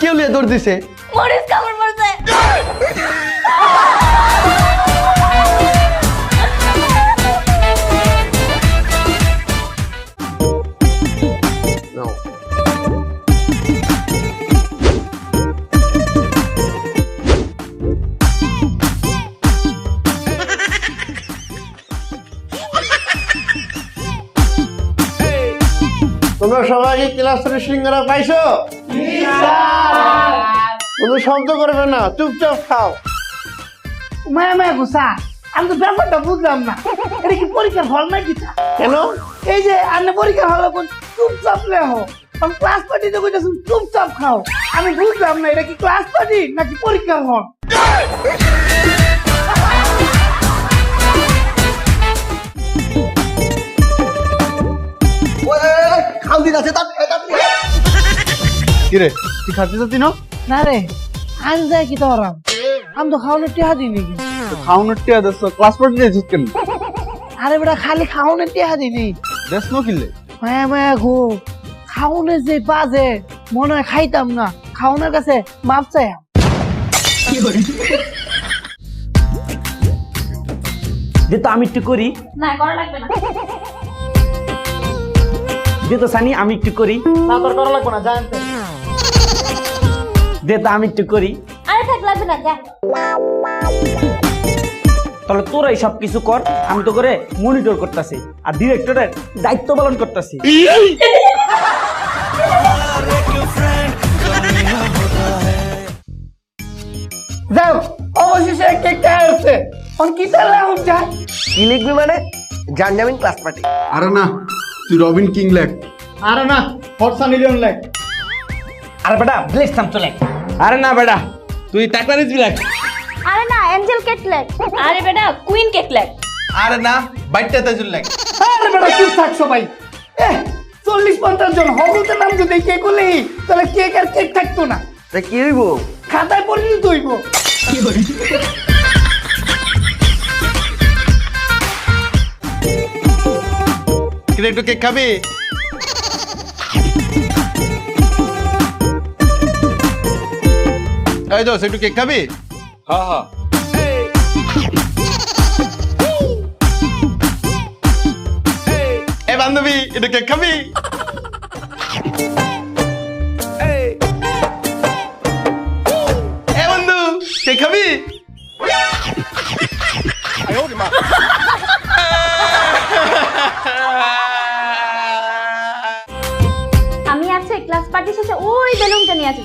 কেউ লিয়ে দৌড় দিছে? মরিস কামড় মারছে। তোমরা সবাই কি ক্লাস সিঙ্গারা পাইছো? কোনো শব্দ করবে না, চুপচাপ খাও। মায়া মায়া গুসা, আমি তো ব্যাপারটা বুঝলাম না। এটা কি পরীক্ষার হল নাকি? কেন? এই যে আপনি পরীক্ষার হলে চুপচাপ লেখো, আমি ক্লাস পার্টিতে কইতাছি চুপচাপ খাও। আমি বুঝলাম না এটা কি ক্লাস পার্টি নাকি পরীক্ষার হল। কিরে তুই খাচ্ছি যাচ্ছি না? না রে, আজ যায় কি তোরা? আমি তো খাওয়ানোর টিহা দিই নাকি? খাওয়ানোর টিয়া দেশ ক্লাস পড়তে যাচ্ছিস কেন? আরে বেটা খালি খাওয়ানোর টিহা দিনি। দেশ নো কিনলে? মায়া মায়া গো, খাওয়ানোর যে বাজে মনে হয় খাইতাম না। খাওয়ানোর কাছে মাপ চাই। যে তো আমি একটু করি, না করা লাগবে না। যে তো সানি আমি একটু করি, না তোর করা লাগবে না, জানতে। যে তো আমি একটু করি। আরে থাক লাগবে না, যা। তাহলে তোরাই সব কিছু কর, আমি তো করে মনিটর করতেছি আর ডিরেক্টরের দায়িত্ব পালন করতেছি। যাও, অবশেষে কেকটা আসছে। অন কি তাহলে উঠা? কি লিখবি মানে? জানজামিন ক্লাস পার্টি। আরে না, তুই রবিন কিং লেখ। আরে না, ফরসা মিলিয়ন লাখ। আরে বেটা ব্লেস থাম চলে। আরে না বেটা, তুই টাকলারিজ লেখ। আরে না এঞ্জেল কেক লেখ। আরে বেটা কুইন কেক লেখ। আরে না বাইটটা তাজুল লেখ। আরে বেটা চুপ থাক সবাই। 40-50 জন হবুতে নাম যদি কেক হলেই তাহলে কেক আর কেক থাকতো না। তা কি হইব? খাতায় পরিণত হইব। কিরে একটু কেক খাবি? এই দোস একটু কেক খাবি? হ্যাঁ হ্যাঁ। এ বান্ধবী একটু কেক খাবি?